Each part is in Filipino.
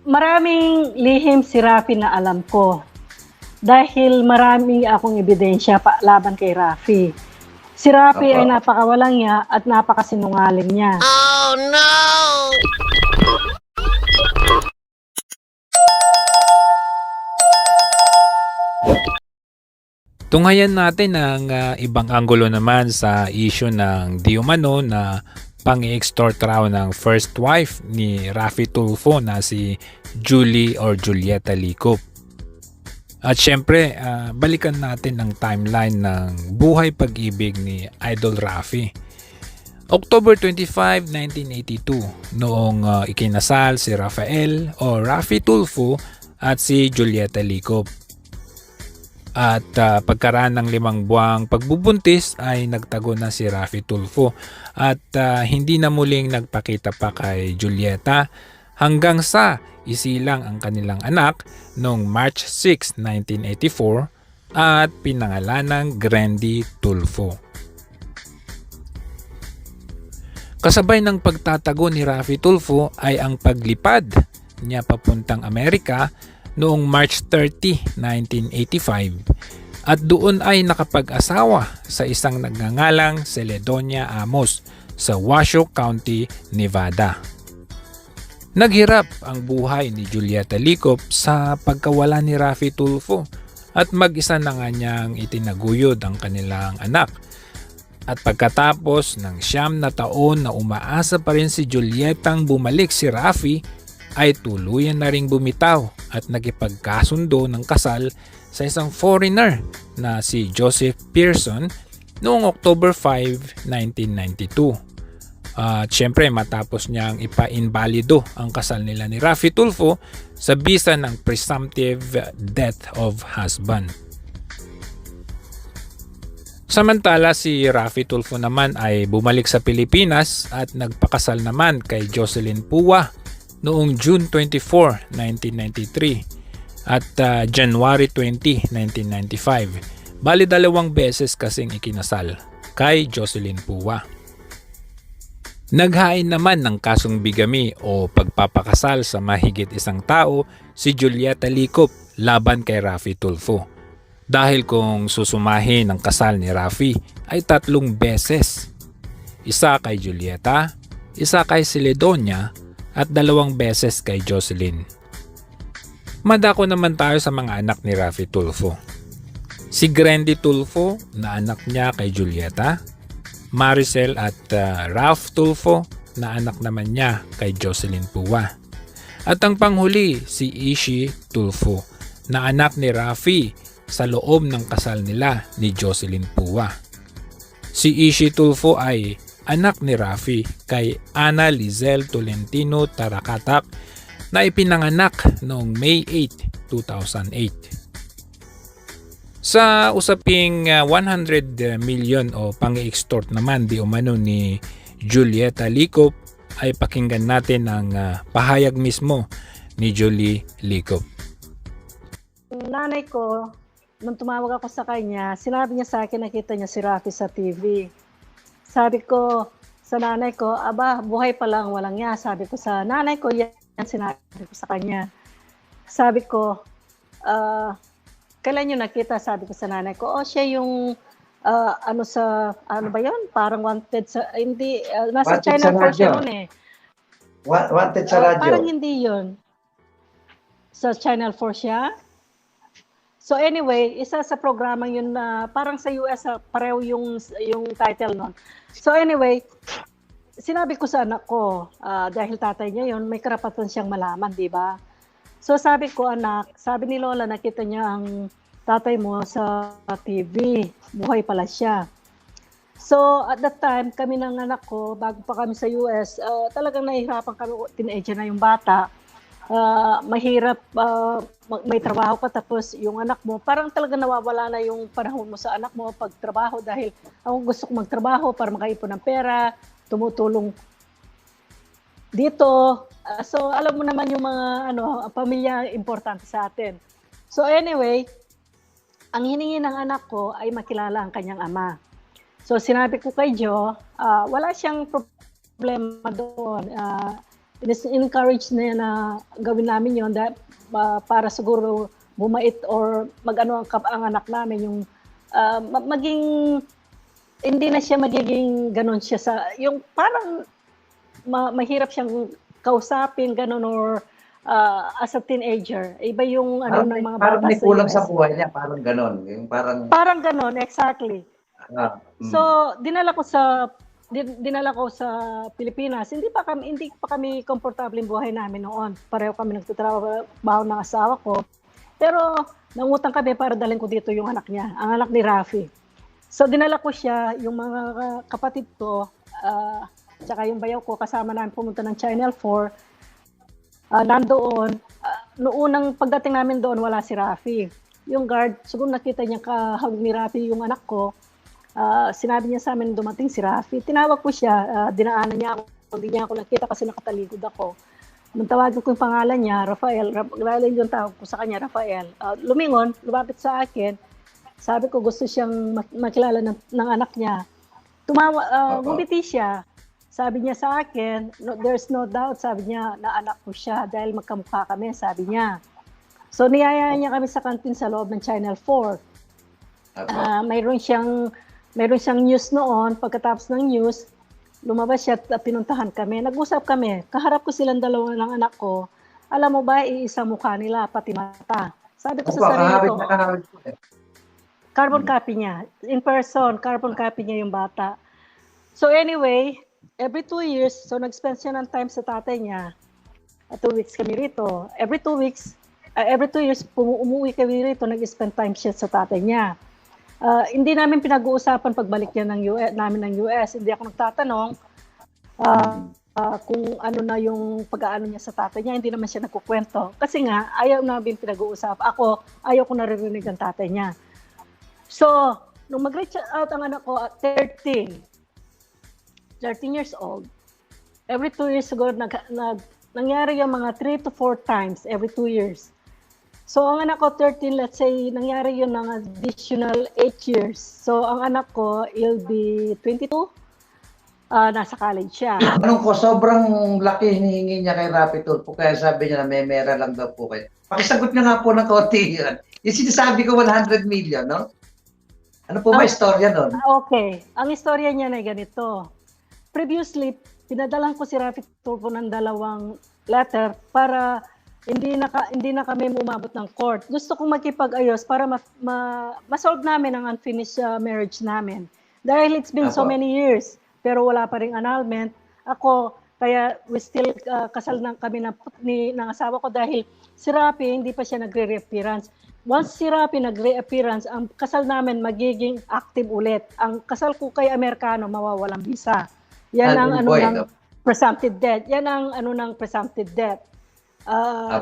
Maraming lihim si Rafi na alam ko. Dahil marami akong ebidensya laban kay Rafi. Si Rafi ay Opo. napakawalang niya at napakasinungaling niya. Oh no! Tunghayan natin ang ibang anggulo naman sa issue ng di umano na pang-extort raw ng first wife ni Rafi Tulfo na si Julie or Julieta Licop. At syempre, balikan natin ang timeline ng buhay pag-ibig ni Idol Rafi. October 25, 1982, noong ikinasal si Rafael o Rafi Tulfo at si Julieta Licop. At pagkaraan ng 5 buwang pagbubuntis ay nagtago na si Rafi Tulfo at hindi na muling nagpakita pa kay Julieta hanggang sa isilang ang kanilang anak noong March 6, 1984 at pinangalan ng Grandy Tulfo. Kasabay ng pagtatago ni Rafi Tulfo ay ang paglipad niya papuntang Amerika noong March 30, 1985 at doon ay nakapag-asawa sa isang nagngangalang Celedonia Amos sa Washoe County, Nevada. Naghirap ang buhay ni Julieta Licop sa pagkawala ni Rafi Tulfo at mag-isa na nga niyang itinaguyod ang kanilang anak. At pagkatapos ng 9 na taon na umaasa pa rin si Julietang bumalik si Rafi, ay tuluyan na ring bumitaw at nakipagkasundo ng kasal sa isang foreigner na si Joseph Pearson noong October 5, 1992. At syempre matapos niyang ipa-invalido ang kasal nila ni Rafi Tulfo sa bisa ng presumptive death of husband. Samantala si Rafi Tulfo naman ay bumalik sa Pilipinas at nagpakasal naman kay Jocelyn Puwa noong June 24, 1993 at January 20, 1995. Bali 2 beses kasing ikinasal kay Jocelyn Puwa. Naghain naman ng kasong bigami o pagpapakasal sa mahigit 1 tao si Julieta Licop laban kay Rafi Tulfo. Dahil kung susumahin ang kasal ni Rafi ay 3 beses. Isa kay Julieta, isa kay Celedonia at 2 beses kay Jocelyn. Madako naman tayo sa mga anak ni Rafi Tulfo. Si Grandy Tulfo na anak niya kay Julieta, Maricel at Ralph Tulfo na anak naman niya kay Jocelyn Puwa. At ang panghuli si Ishi Tulfo na anak ni Rafi sa loob ng kasal nila ni Jocelyn Puwa. Si Ishi Tulfo ay anak ni Rafi kay Ana Lizelle Tolentino Tarakatak na ipinanganak noong May 8, 2008. Sa usaping 100 million o pang-extort naman di umano ni Julieta Licop ay pakinggan natin ang pahayag mismo ni Julie Licop. Nanay ko, nung tumawag ako sa kanya, sinabi niya sa akin nakita niya si Rafi sa TV. Sabi ko sa nanay ko, aba, buhay pa lang, walang niya. Sabi ko sa nanay ko, yan sinabi ko sa kanya. Sabi ko, kailan nyo nakita? Sabi ko sa nanay ko, siya yung, ano ba yun? Parang wanted sa, hindi, nasa Wanted China sa Force radyo. yun eh. Wanted sa radyo. Parang hindi yun. Sa Channel 4 siya. So anyway, isa sa programang yun na parang sa US pareho yung title nun. So anyway, sinabi ko sa anak ko, dahil tatay niya yun, may karapatan siyang malaman, di ba? So sabi ko, anak, sabi ni Lola, nakita niya ang tatay mo sa TV. Buhay pala siya. So at that time, kami ng anak ko, bago pa kami sa US, talagang nahihirapan kami, teenager na yung bata. Mahirap may trabaho pa tapos yung anak mo parang talaga nawawala na yung panahon mo sa anak mo pagtrabaho dahil ako gusto ko magtrabaho para makaipon ng pera, tumutulong dito. So alam mo naman yung mga pamilya importante sa atin. So anyway, ang hiningi ng anak ko ay makilala ang kanyang ama. So sinabi ko kay Joe, wala siyang problema doon. encourage niya na gawin namin yon para siguro bumait or mag-ano ang anak namin, yung maging, hindi na siya magiging ganon siya yung parang mahirap siyang kausapin ganon, or as a teenager. Iba yung Parang ng mga parang bata may kulang US. sa buhay niya, parang ganon. Yung Parang ganon, exactly. So, dinala ko sa Pilipinas. Hindi pa kami komportable yung buhay namin noon. Pareho kami nagtatrabaho ng asawa ko. Pero nangutang kami para dalhin ko dito yung anak niya, ang anak ni Rafi. So dinala ko siya, yung mga kapatid ko, tsaka yung bayaw ko, kasama namin pumunta ng Channel 4. Nandoon, noong unang pagdating namin doon, wala si Rafi. Yung guard, siguro nakita niya kahag ni Rafi yung anak ko. Sinabi niya sa amin dumating si Rafi. Tinawag ko siya, dinaanan niya ako. Hindi niya ako nakita kasi nakatalikod ako. Nung tawagin ko yung pangalan niya, Rafael yung tawag ko sa kanya, Rafael. Lumingon, lumapit sa akin. Sabi ko gusto siyang makilala ng anak niya. Ngumiti siya. Sabi niya sa akin, there's no doubt, sabi niya, na anak ko siya dahil magkamukha kami, sabi niya. So niyayaya niya kami sa kantin sa loob ng Channel 4. Mayroon siyang news noon. Pagkatapos ng news, lumabas siya at pinuntahan kami. Nag-usap kami. Kaharap ko silang dalawa ng anak ko. Alam mo ba, iisa mukha nila, pati mata. Sabi ko sa sarili ko, carbon copy niya. In person, carbon copy niya yung bata. So anyway, every 2 years, so nag-spend siya ng time sa tatay niya. 2 weeks kami rito. Every 2 years, umuwi kami rito, nag-spend time siya sa tatay niya. Hindi namin pinag-uusapan pagbalik niya namin ng US. Hindi ako nagtatanong kung ano na yung pag-aano niya sa tatay niya. Hindi naman siya nagkukwento. Kasi nga, ayaw namin pinag-uusap. Ako, ayaw ko naririnig ang tatay niya. So, nung mag-reach out ang anak ko at 13 years old, every 2 years siguro nangyari yung mga 3 to 4 times every 2 years. So, ang anak ko, 13, let's say, nangyari yun ng additional 8 years. So, ang anak ko, he'll be 22. Nasa college siya. Anong ko, sobrang laki hinihingi niya kay Rafi Tulfo, kaya sabi niya na may mera lang daw po kayo. Pakisagot niya nga po ng konti yun. Yung sinasabi ko 100 million, no? Ano po ba istorya nun? Okay. Ang istorya niya na ganito. Previously, pinadalan ko si Rafi Tulfo ng 2 letter para hindi na kami umabot ng court. Gusto kong makipag-ayos para ma-solve namin ang unfinished marriage namin. Dahil it's been so many years, pero wala pa ring annulment. Kaya we still kasal kami ng asawa ko dahil si Rafi hindi pa siya nagre-reappearance. Once si Rafi nagre-appearance, ang kasal namin magiging active ulit. Ang kasal ko kay Amerikano mawawalang visa. Yan ang ng presumptive death. Yan ang ng presumptive death.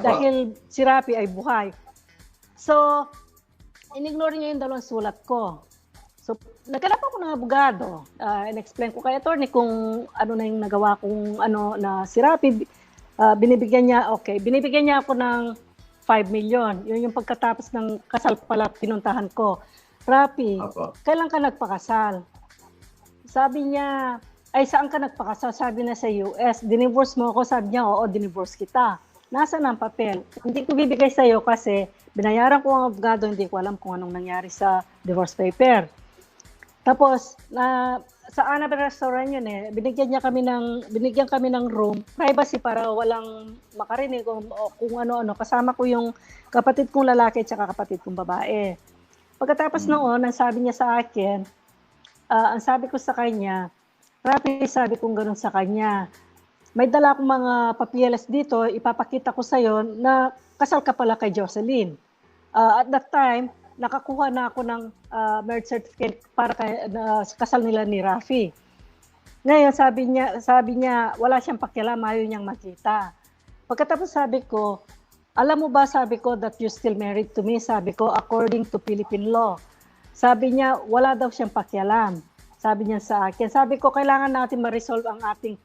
Dahil si Rafi ay buhay. So, in-ignore niya yung 2 sulat ko. So, naghanap ako ng abogado. In-explain ko kay attorney kung ano na yung nagawa kong na si Rafi. Binibigyan niya ako ng 5 million. Yun yung pagkatapos ng kasal pala pinuntahan ko. Rafi, kailan ka nagpakasal? Sabi niya, ay saan ka nagpakasal? Sabi na sa US. Dinivorce mo ako? Sabi niya, oo, dinivorce kita. Nasaan ang papel? Hindi ko bibigay sa iyo kasi binayaran ko ang abogado, hindi ko alam kung anong nangyari sa divorce paper. Tapos, sa Annabelle Restaurant yun binigyan kami ng room, privacy para walang makarinig kung ano-ano. Kasama ko yung kapatid kong lalaki at kapatid kong babae. Pagkatapos noon, ang sabi niya sa akin, ang sabi ko sa kanya, Rafi, sabi kong ganun sa kanya, may dala akong mga papieles dito, ipapakita ko sa'yo na kasal ka pala kay Jocelyn. At that time, nakakuha na ako ng marriage certificate para kasal nila ni Rafi. Ngayon, sabi niya, wala siyang pakialam, ayaw niyang makita. Pagkatapos sabi ko, alam mo ba, sabi ko, that you still married to me? Sabi ko, according to Philippine law. Sabi niya, wala daw siyang pakialam. Sabi niya sa akin. Sabi ko, kailangan natin ma-resolve ang ating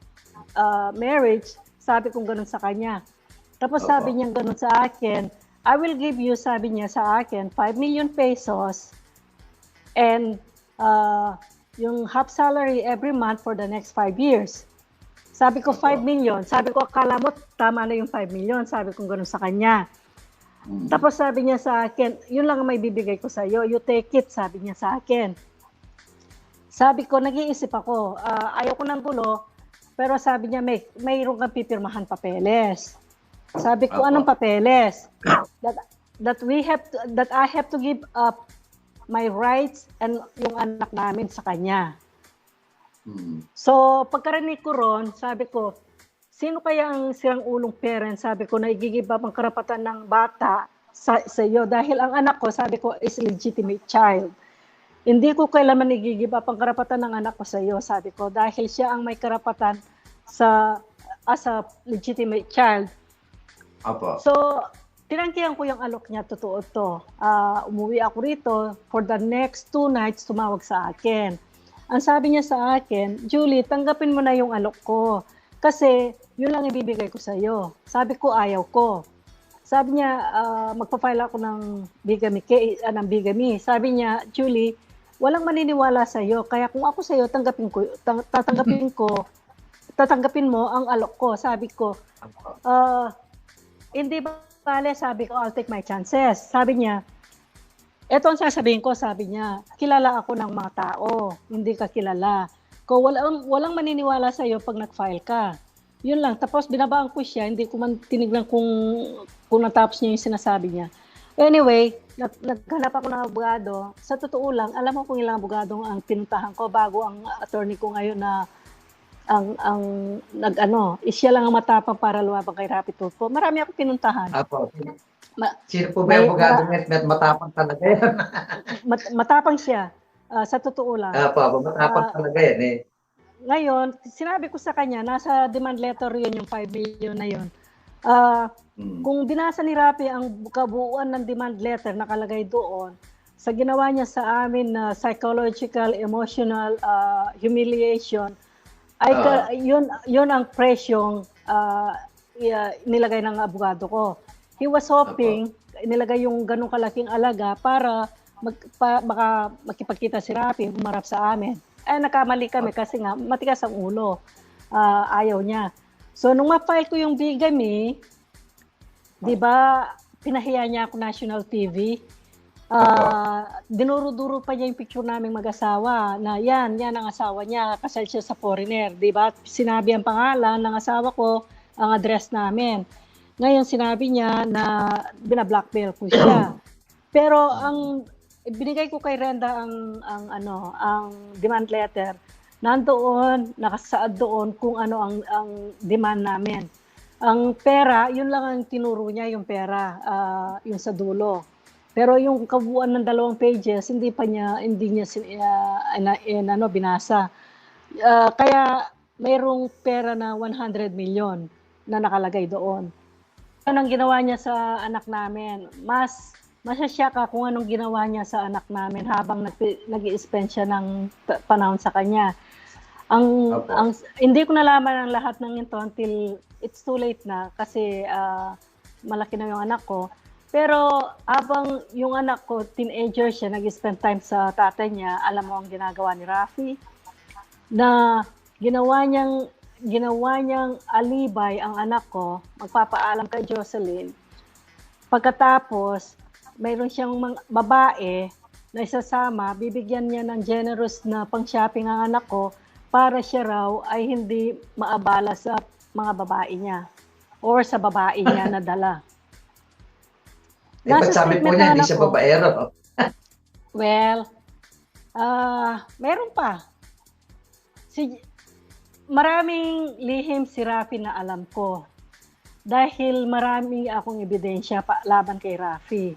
marriage. Sabi kong ganun sa kanya. Tapos sabi niya ganun sa akin, I will give you, sabi niya sa akin, 5 million pesos and yung half salary every month for the next 5 years. Sabi ko, Opo. 5 million. Sabi ko, akala mo, tama na yung 5 million. Sabi ko, ganun sa kanya. Tapos sabi niya sa akin, yun lang ang may bibigay ko sa iyo. You take it, sabi niya sa akin. Sabi ko, nag-iisip ako. Ayaw ko ng gulo. Pero sabi niya, mayroon kang pipirmahan papeles. Sabi ko, Opo. anong papeles? That I have to give up my rights and yung anak namin sa kanya. So, pagkarinig ko ron, sabi ko, sino kaya ang sirang ulong parent? Sabi ko, na igigib up ang karapatan ng bata sa iyo. Dahil ang anak ko, sabi ko, is legitimate child. Hindi ko kailanman igigib up ang karapatan ng anak ko sa iyo, sabi ko. Dahil siya ang may karapatan as a legitimate child. Opo. So, tinangkihan ko yung alok niya, totoo to. Umuwi ako rito, for the next 2 nights, tumawag sa akin. Ang sabi niya sa akin, Julie, tanggapin mo na yung alok ko. Kasi, yun lang ibibigay ko sa iyo. Sabi ko, ayaw ko. Sabi niya, magpa-file ako ng bigamy. Sabi niya, Julie, walang maniniwala sa iyo. Kaya kung ako sa iyo, tatanggapin mo ang alok ko. Sabi ko, hindi ba bale, sabi ko, I'll take my chances. Sabi niya, eto ang sasabihin ko, sabi niya, kilala ako ng mga tao, hindi ka kilala. Kung walang maniniwala sa iyo pag nag-file ka. Yun lang. Tapos binabaan ko siya, hindi ko man tinignan kung natapos niya yung sinasabi niya. Anyway, naghanap ako ng abogado. Sa totoo lang, alam mo kung ilang abogado ang pinuntahan ko bago ang attorney ko ngayon na siya lang ang matapang para luwabang kay Rapi Tulfo. Marami ako pinuntahan. Apo. Sino po ba yung abogado net matapang talaga yan? Matapang siya. Sa totoo lang. Apo, matapang talaga yan eh. Ngayon, sinabi ko sa kanya, nasa demand letter yun, yung 5 million na yun. Kung binasa ni Rapi ang kabuuan ng demand letter nakalagay doon, sa ginawa niya sa amin na psychological, emotional humiliation, ay yun ang presyong nilagay ng abogado ko. He was hoping, nilagay yung ganong kalaking alaga para makipagkita si Rapi, humarap sa amin. Nakamali kami kasi nga matigas ang ulo. Ayaw niya. So, nung ma-file ko yung bigamy, di ba, pinahiya niya ako national TV. Dinuro-duro pa niya yung picture naming mag-asawa na yan ang asawa niya, kasal siya sa foreigner. Di ba? Sinabi ang pangalan ng asawa ko, ang address namin. Ngayon, sinabi niya na binablockmail ko siya. Pero ang binigay ko kay Renda ang demand letter, nandoon, nakasaad doon kung ano ang demand namin. Ang pera, yun lang ang tinuro niya, yung pera, yung sa dulo. Pero yung kabuuan ng 2 pages, hindi niya binasa. Kaya mayroong pera na 100 million na nakalagay doon. Ano ang ginawa niya sa anak namin? Mas masasya ka kung anong ginawa niya sa anak namin habang nag-i-spend siya ng panahon sa kanya. Hindi ko nalaman ang lahat ng ito until it's too late na kasi malaki na yung anak ko. Pero habang yung anak ko, teenager siya, nag-spend time sa tatay niya, alam mo ang ginagawa ni Rafi? Na ginawa niyang alibay ang anak ko, magpapaalam kay Jocelyn. Pagkatapos, mayroon siyang babae na isasama, bibigyan niya ng generous na pang-shopping ang anak ko para siya raw ay hindi maabala sa mga babae niya or sa babae niya na dala. Ba't sabi po niya, hindi siya babaero? Well, meron pa. Maraming lihim si Rafi na alam ko. Dahil marami akong ebidensya laban kay Rafi.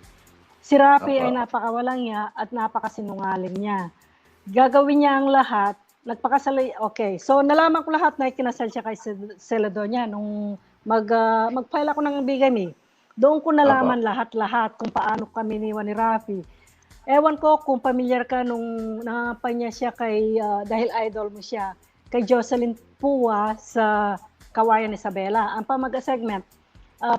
Si Rafi ay napakawalang niya at napakasinungaling niya. Gagawin niya ang lahat. Okay, so nalaman ko lahat na ikinasal siya kay Celedonio nung mag-file ako ng bigamy. Doon ko nalaman lahat kung paano kami niwan ni Rafi. Ewan ko kung familiar ka nung nangapanya siya dahil idol mo siya, kay Jocelyn Pua sa Kawayan Isabela. Ang pamag-segment,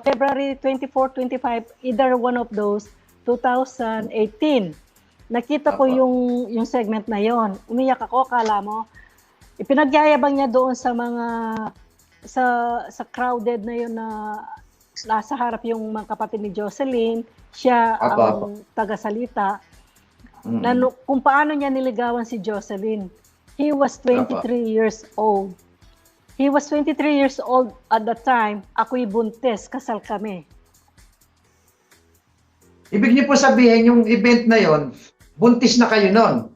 February 24, 25, either one of those, 2018. Nakita ko yung segment na yon. Umiyak ako, kala mo. Ipinagyayabang niya doon sa mga sa crowded na yun na nasa harap yung mga kapatid ni Jocelyn, siya Apo. ang tagasalita. Mm. Kung paano niya niligawan si Jocelyn. He was 23 years old. He was 23 years old at the time. Ako'y buntis, kasal kami. Ibig niyo po sabihin, yung event na yon, buntis na kayo nun.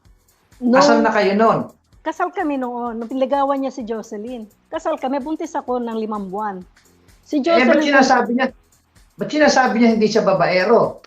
Kasal na kayo nun. Kasal kami noon. Nung niligawan niya si Jocelyn. Kasal kami, buntis ako ng 5 buwan. Si Ba't Jocelyn, sinasabi niya hindi siya babaero?